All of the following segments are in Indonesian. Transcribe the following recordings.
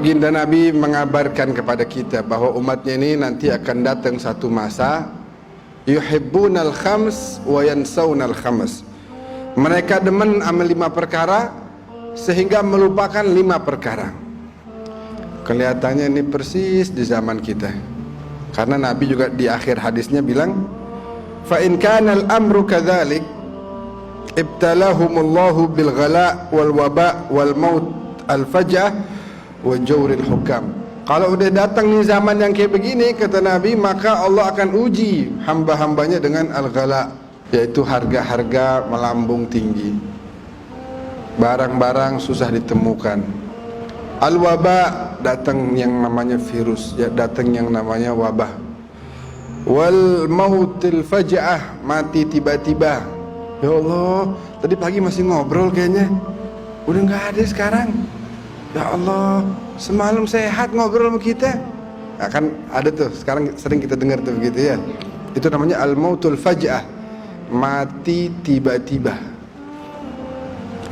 Baginda Nabi mengabarkan kepada kita bahwa umatnya ini nanti akan datang satu masa yuhibbunal khams wa yansawnal khams. Mereka demen amal 5 perkara sehingga melupakan 5 perkara. Kelihatannya ini persis di zaman kita. Karena Nabi juga di akhir hadisnya bilang, fa in kana al-amru kadzalik ibtalahumullahu bil ghala wal waba wal maut al fajah wa jawril hukam. Kalau udah datang nih zaman yang kayak begini, kata Nabi, maka Allah akan uji hamba-hambanya dengan al-ghala, yaitu harga-harga melambung tinggi, barang-barang susah ditemukan. Al-waba, datang yang namanya virus, ya, datang yang namanya wabah. Wal mautil faja'ah, mati tiba-tiba. Ya Allah, tadi pagi masih ngobrol kayaknya, udah nggak ada sekarang. Ya Allah, semalam sehat ngobrol sama kita. Nah, kan ada tuh, sekarang sering kita dengar tuh begitu ya. Itu namanya al-mautul faj'ah, mati tiba-tiba.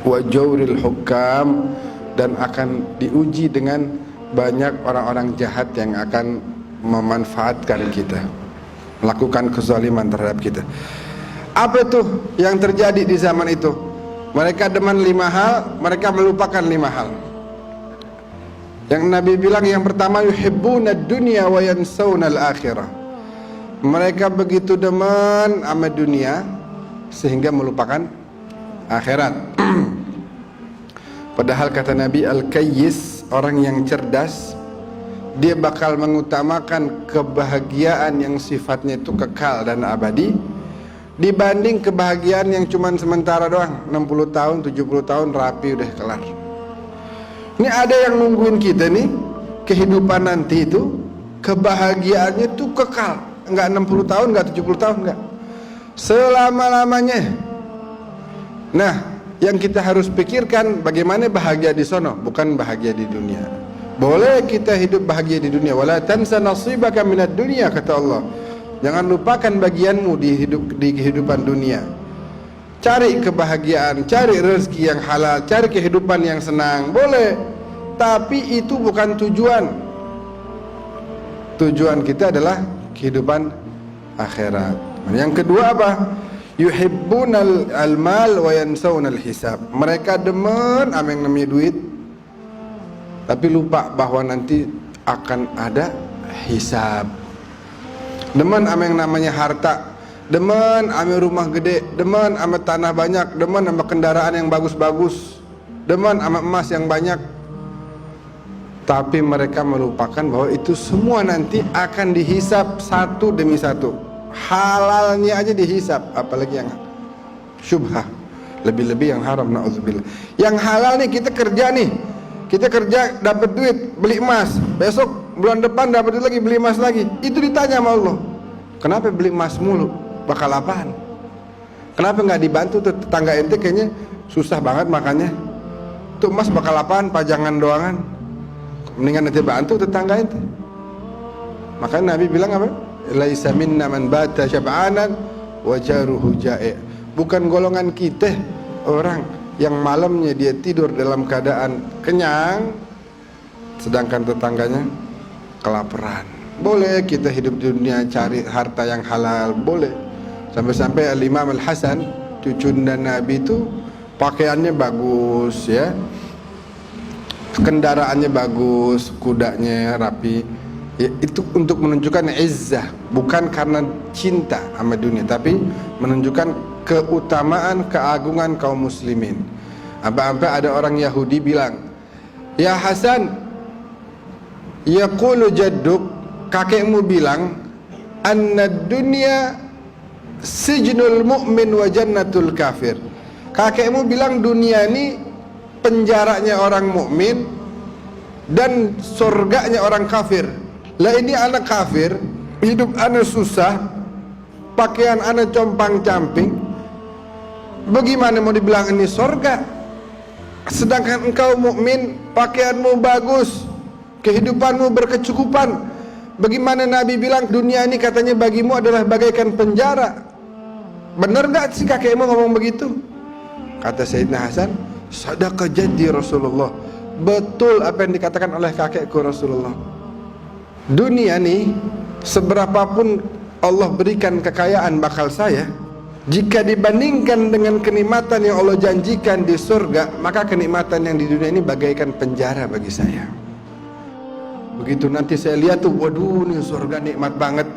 Wa jawril hukam, dan akan diuji dengan banyak orang-orang jahat yang akan memanfaatkan kita, melakukan kezaliman terhadap kita. Apa itu yang terjadi di zaman itu? Mereka demen 5 hal, mereka melupakan 5 hal. Yang Nabi bilang yang pertama, yuhibbuna dunya wa yansawna al-akhirah. Mereka begitu demen sama dunia sehingga melupakan akhirat. Padahal kata Nabi, al-kayyis, orang yang cerdas, dia bakal mengutamakan kebahagiaan yang sifatnya itu kekal dan abadi dibanding kebahagiaan yang cuma sementara doang, 60 tahun, 70 tahun rapi udah kelar. Ini ada yang nungguin kita nih, kehidupan nanti itu kebahagiaannya tuh kekal, enggak 60 tahun, enggak 70 tahun, enggak, selama-lamanya. Nah, yang kita harus pikirkan bagaimana bahagia di sono, bukan bahagia di dunia. Boleh kita hidup bahagia di dunia, wala tansa nasibaka minad dunya, kata Allah. Jangan lupakan bagianmu di kehidupan dunia. Cari kebahagiaan, cari rezeki yang halal, cari kehidupan yang senang, boleh. Tapi itu bukan tujuan. Tujuan kita adalah kehidupan akhirat. Yang kedua apa? Yuhibbunal al-mal wa yansawunal hisab. Mereka demen sama yang namanya duit, tapi lupa bahwa nanti akan ada hisab. Demen sama yang namanya harta, demen sama rumah gede, demen sama tanah banyak, demen sama kendaraan yang bagus-bagus, demen sama emas yang banyak. Tapi mereka melupakan bahwa itu semua nanti akan dihisab satu demi satu. Halalnya aja dihisab, apalagi yang syubhah, lebih-lebih yang haram, na'udzubillah. Yang halal nih, kita kerja nih, kita kerja dapat duit beli emas, besok bulan depan dapat duit lagi beli emas lagi. Itu ditanya sama Allah, kenapa beli emas mulu, bakal apaan? Kenapa nggak dibantu tuh tetangga ente, kayaknya susah banget makannya, tuh emas bakal apaan, pajangan doangan, mendingan nanti bantu tetangga ente. Makanya Nabi bilang apa? Laisa minna man bata syab'anan wa jaruhu ja'i'. Bukan golongan kita orang yang malamnya dia tidur dalam keadaan kenyang sedangkan tetangganya kelaparan. Boleh kita hidup di dunia cari harta yang halal, boleh. Sampai-sampai Al-Imam Al-Hasan, cucunda Nabi itu pakaiannya bagus ya, kendaraannya bagus, kudanya rapi ya, itu untuk menunjukkan izzah, bukan karena cinta sama dunia, tapi menunjukkan keutamaan, keagungan kaum muslimin. Sampai ada orang Yahudi bilang, ya Hasan, yaqulu jadduk, kakekmu bilang, anna dunya sijnul mu'min wa jannatul kafir. Kakekmu bilang dunia ini penjaranya orang mukmin dan surganya orang kafir. Lah ini anak kafir, hidup anak susah, pakaian anak compang-camping, bagaimana mau dibilang ini surga? Sedangkan engkau mukmin, pakaianmu bagus, kehidupanmu berkecukupan. Bagaimana Nabi bilang dunia ini katanya bagimu adalah bagaikan penjara? Benar gak sih kakekmu ngomong begitu? Kata Sayyidina Hasan, sadaqa jaddi Rasulullah, betul apa yang dikatakan oleh kakekku Rasulullah. Dunia nih, seberapapun Allah berikan kekayaan bakal saya, jika dibandingkan dengan kenikmatan yang Allah janjikan di surga, maka kenikmatan yang di dunia ini bagaikan penjara bagi saya. Begitu nanti saya lihat tuh, waduh, nih surga nikmat banget.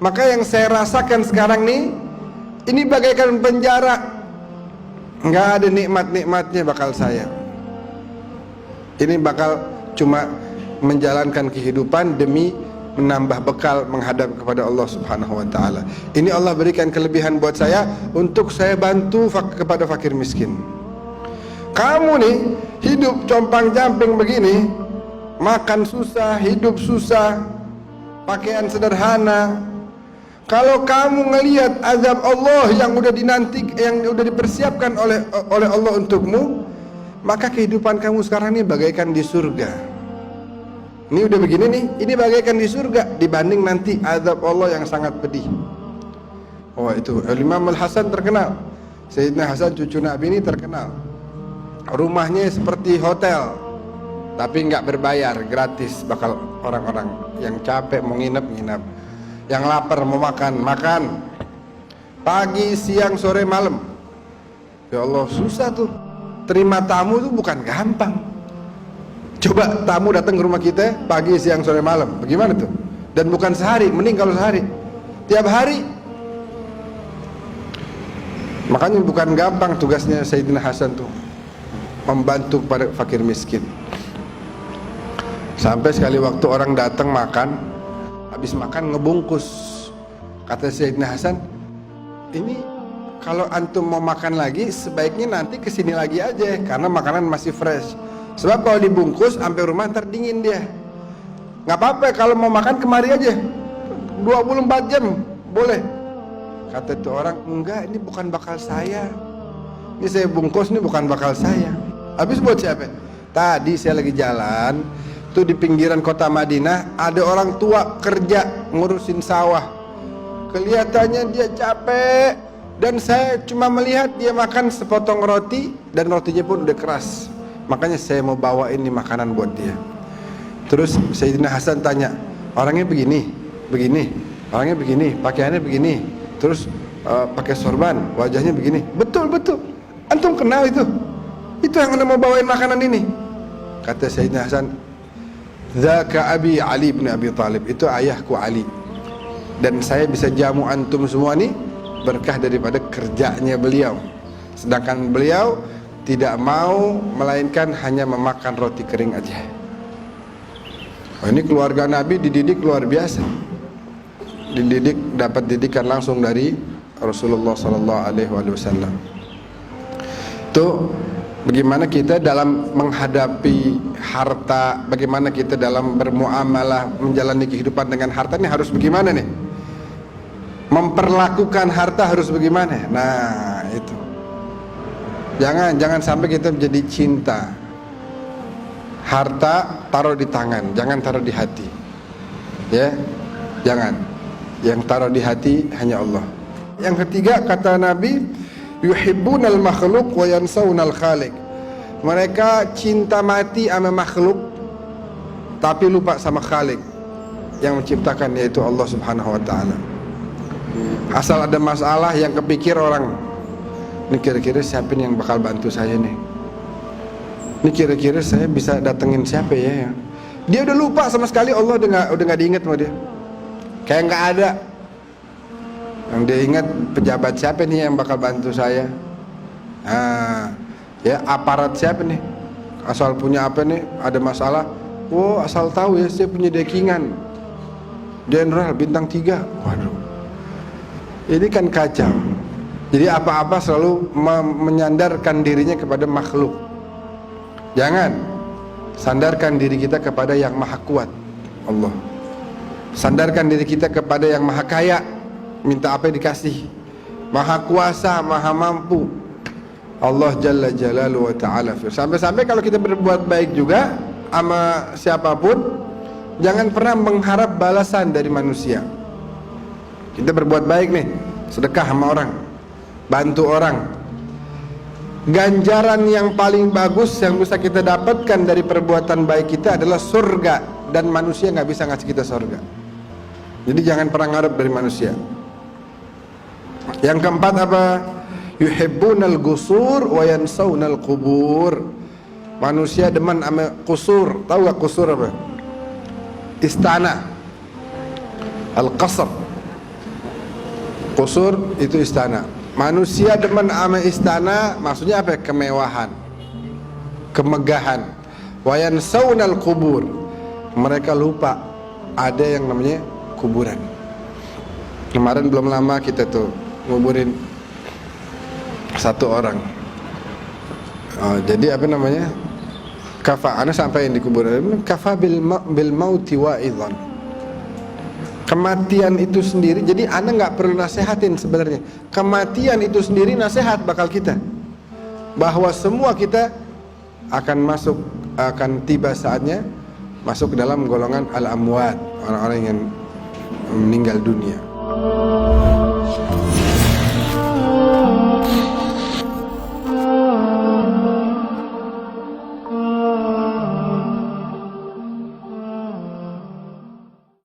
Maka yang saya rasakan sekarang nih, ini bagaikan penjara. Nggak ada nikmat-nikmatnya bakal saya. Ini bakal cuma menjalankan kehidupan demi menambah bekal menghadap kepada Allah Subhanahu wa taala. Ini Allah berikan kelebihan buat saya untuk saya bantu kepada fakir miskin. Kamu nih hidup compang-camping begini, makan susah, hidup susah, pakaian sederhana. Kalau kamu ngelihat azab Allah yang udah dipersiapkan oleh Allah untukmu, maka kehidupan kamu sekarang ini bagaikan di surga. Ini udah begini nih, ini bagaikan di surga dibanding nanti azab Allah yang sangat pedih. Oh itu Imam Al-Hasan terkenal. Sayyidina Hasan cucu Nabi ini terkenal. Rumahnya seperti hotel, tapi nggak berbayar, gratis. Bakal orang-orang yang capek mau nginep, yang lapar mau makan. Pagi, siang, sore, malam. Ya Allah, susah tuh. Terima tamu tuh bukan gampang. Coba tamu datang ke rumah kita pagi, siang, sore, malam, bagaimana tuh? Dan bukan sehari, mending kalau sehari, tiap hari. Makanya bukan gampang tugasnya Sayyidina Hasan tuh, membantu kepada fakir miskin. Sampai sekali waktu orang datang makan, habis makan ngebungkus. Kata Sayyidina Hasan, ini kalau antum mau makan lagi, sebaiknya nanti kesini lagi aja, karena makanan masih fresh. Sebab kalau dibungkus sampai rumah ntar dingin dia. Nggak apa-apa kalau mau makan kemari aja, 24 jam boleh. Kata itu orang, enggak, ini bukan bakal saya. Ini saya bungkus, ini bukan bakal saya. Habis buat siapa? Tadi saya lagi jalan, tuh di pinggiran kota Madinah, ada orang tua kerja ngurusin sawah. Kelihatannya dia capek, dan saya cuma melihat dia makan sepotong roti, dan rotinya pun udah keras. Makanya saya mau bawa ini makanan buat dia. Terus Sayyidina Hasan tanya, orangnya begini, orangnya begini, pakaiannya begini, terus pakai sorban, wajahnya begini. Betul, antum kenal itu yang anda mau bawain makanan ini. Kata Sayyidina Hasan, Zaka Abi Ali bin Abi Talib, itu ayahku Ali. Dan saya bisa jamu antum semua nih berkah daripada kerjanya beliau. Sedangkan beliau tidak mau melainkan hanya memakan roti kering aja. Oh, ini keluarga Nabi dididik luar biasa. Dididik, dapat didikan langsung dari Rasulullah SAW. Itu bagaimana kita dalam menghadapi harta, bagaimana kita dalam bermuamalah, menjalani kehidupan dengan harta ini harus bagaimana nih? Memperlakukan harta harus bagaimana? Nah itu. Jangan sampai kita menjadi cinta. Harta taruh di tangan, jangan taruh di hati. Ya, jangan. Yang taruh di hati hanya Allah. Yang ketiga kata Nabi, yuhibbunal makhluk wa yansawnal khaliq. Mereka cinta mati sama makhluk, tapi lupa sama Khalik yang menciptakan, yaitu Allah Subhanahu wa taala. Asal ada masalah yang kepikir orang, ini kira-kira siapa nih yang bakal bantu saya nih? Ini kira-kira saya bisa datengin siapa ya? Dia udah lupa sama sekali, Allah udah nggak diingat sama dia. Kayak nggak ada. Yang dia ingat pejabat siapa nih yang bakal bantu saya? Ya aparat siapa nih? Asal punya apa nih? Ada masalah. Oh asal tahu ya, saya punya dekingan Jenderal bintang 3. Waduh, ini kan kacau. Jadi apa-apa selalu menyandarkan dirinya kepada makhluk. Jangan. Sandarkan diri kita kepada yang maha kuat, Allah. Sandarkan diri kita kepada yang maha kaya, minta apa dikasih. Maha kuasa, maha mampu, Allah Jalla Jalaluhu wa ta'ala. Sampai-sampai kalau kita berbuat baik juga sama siapapun, jangan pernah mengharap balasan dari manusia. Kita berbuat baik nih, sedekah sama orang, bantu orang, ganjaran yang paling bagus yang bisa kita dapatkan dari perbuatan baik kita adalah surga, dan manusia nggak bisa ngasih kita surga. Jadi jangan pernah ngarep dari manusia. Yang keempat apa? Yuhibbunal gusur wa yansawunal qubur. Manusia demen sama kusur. Tahu gak kusur apa? Istana. Al-qasr. Kusur itu istana. Manusia demen sama istana, maksudnya apa? Kemewahan, kemegahan. Wa yansawunal qubur. Mereka lupa ada yang namanya kuburan. Kemarin belum lama kita tuh nguburin satu orang. Jadi apa namanya? Kafa, ana sampai di kuburan. Kafa bil mauti wa'idhan. Kematian itu sendiri, jadi ana nggak perlu nasehatin sebenarnya. Kematian itu sendiri nasihat bakal kita, bahwa semua kita akan tiba saatnya masuk ke dalam golongan al-amwat, orang-orang yang meninggal dunia.